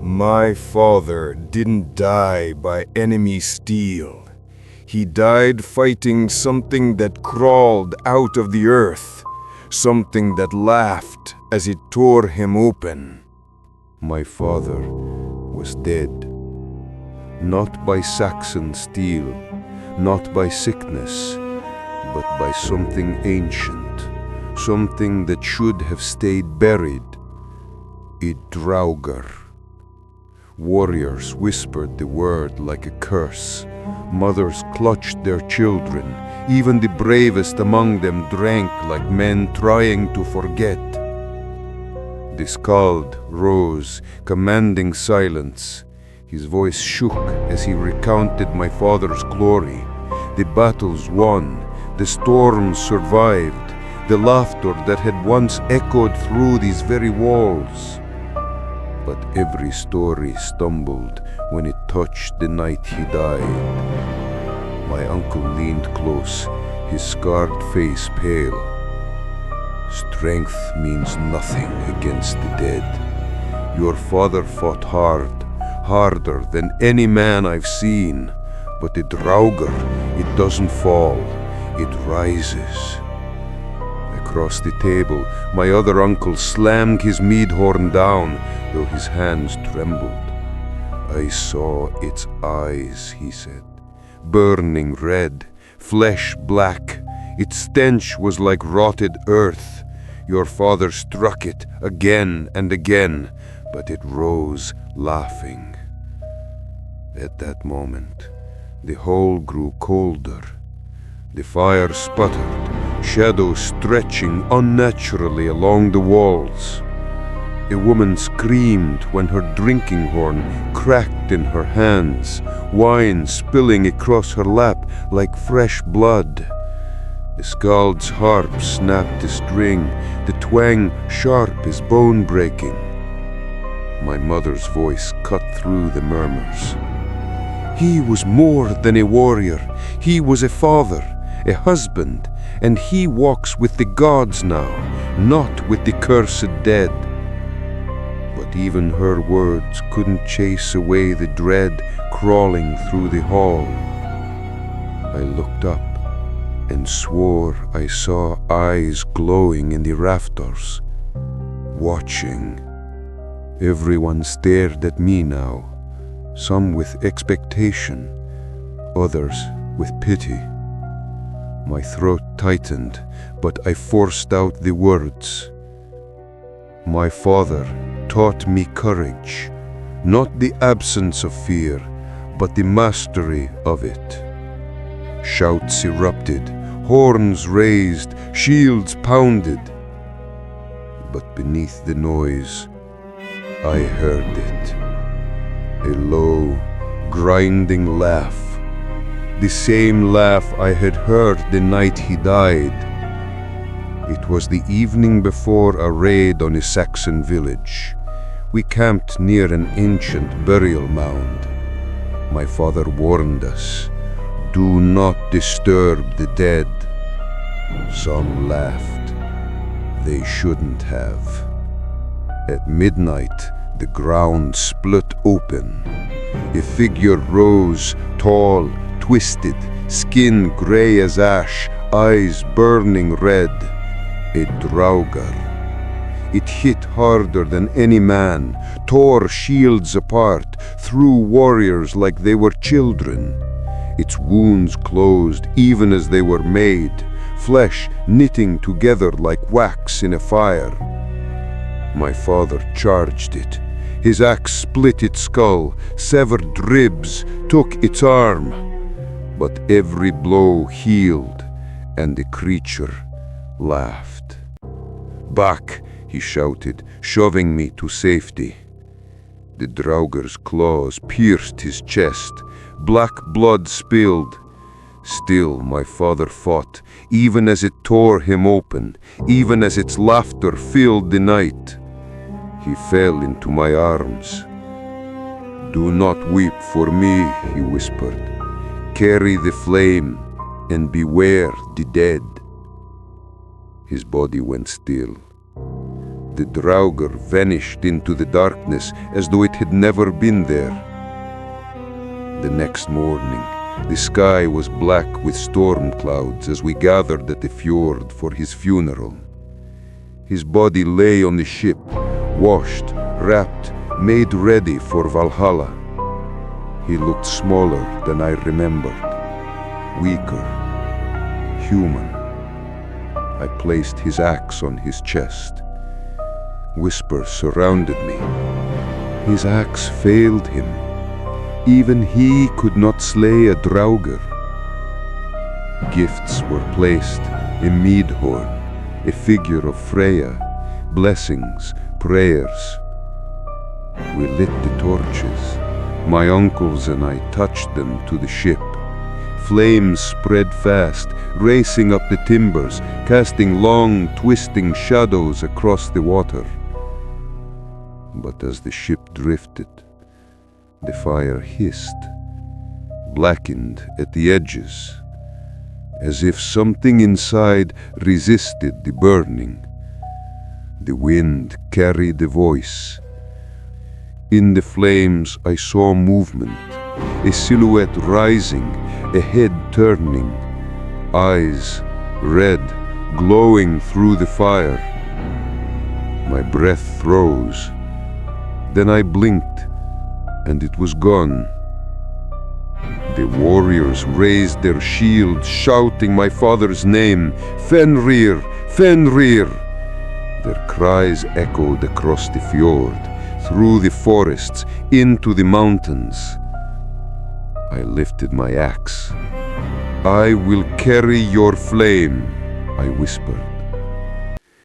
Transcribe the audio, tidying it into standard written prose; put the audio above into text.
My father didn't die by enemy steel. He died fighting something that crawled out of the earth, something that laughed as it tore him open. My father was dead. Not by Saxon steel, not by sickness, but by something ancient, something that should have stayed buried. A Draugr. Warriors whispered the word like a curse. Mothers clutched their children. Even the bravest among them drank like men trying to forget. The skald rose, commanding silence. His voice shook as he recounted my father's glory. The battles won, the storms survived, the laughter that had once echoed through these very walls. But every story stumbled when it touched the night he died. My uncle leaned close, his scarred face pale. Strength means nothing against the dead. Your father fought hard, harder than any man I've seen. But the Draugr, it doesn't fall, it rises. Across the table, my other uncle slammed his mead horn down, though his hands trembled. I saw its eyes, he said, burning red, flesh black. Its stench was like rotted earth. Your father struck it again and again, but it rose laughing. At that moment, the hall grew colder. The fire sputtered, shadows stretching unnaturally along the walls. A woman screamed when her drinking horn cracked in her hands, wine spilling across her lap like fresh blood. The skald's harp snapped a string, the twang sharp as bone-breaking. My mother's voice cut through the murmurs. He was more than a warrior. He was a father, a husband, and he walks with the gods now, not with the cursed dead. But even her words couldn't chase away the dread crawling through the hall. I looked up and swore I saw eyes glowing in the rafters, watching. Everyone stared at me now, some with expectation, others with pity. My throat tightened, but I forced out the words. My father taught me courage, not the absence of fear, but the mastery of it. Shouts erupted, horns raised, shields pounded. But beneath the noise, I heard it. A low, grinding laugh. The same laugh I had heard the night he died. It was the evening before a raid on a Saxon village. We camped near an ancient burial mound. My father warned us, do not disturb the dead. Some laughed. They shouldn't have. At midnight, the ground split open. A figure rose, tall, twisted, skin gray as ash, eyes burning red. A Draugr. It hit harder than any man, tore shields apart, threw warriors like they were children. Its wounds closed even as they were made, flesh knitting together like wax in a fire. My father charged it. His axe split its skull, severed ribs, took its arm. But every blow healed, and the creature laughed. Back, he shouted, shoving me to safety. The Draugr's claws pierced his chest. Black blood spilled. Still my father fought, even as it tore him open, even as its laughter filled the night. He fell into my arms. Do not weep for me, he whispered. Carry the flame and beware the dead. His body went still. The Draugr vanished into the darkness as though it had never been there. The next morning, the sky was black with storm clouds as we gathered at the fjord for his funeral. His body lay on the ship, washed, wrapped, made ready for Valhalla. He looked smaller than I remembered, weaker, human. I placed his axe on his chest. Whispers surrounded me. His axe failed him. Even he could not slay a Draugr. Gifts were placed, a mead horn, a figure of Freya, blessings, prayers. We lit the torches. My uncles and I touched them to the ship. Flames spread fast, racing up the timbers, casting long, twisting shadows across the water. But as the ship drifted, the fire hissed, blackened at the edges, as if something inside resisted the burning. The wind carried a voice. In the flames I saw movement, a silhouette rising, a head turning, eyes red, glowing through the fire. My breath froze. Then I blinked, and it was gone. The warriors raised their shields, shouting my father's name, Fenrir, Fenrir. Their cries echoed across the fjord, through the forests, into the mountains. I lifted my axe. I will carry your flame, I whispered.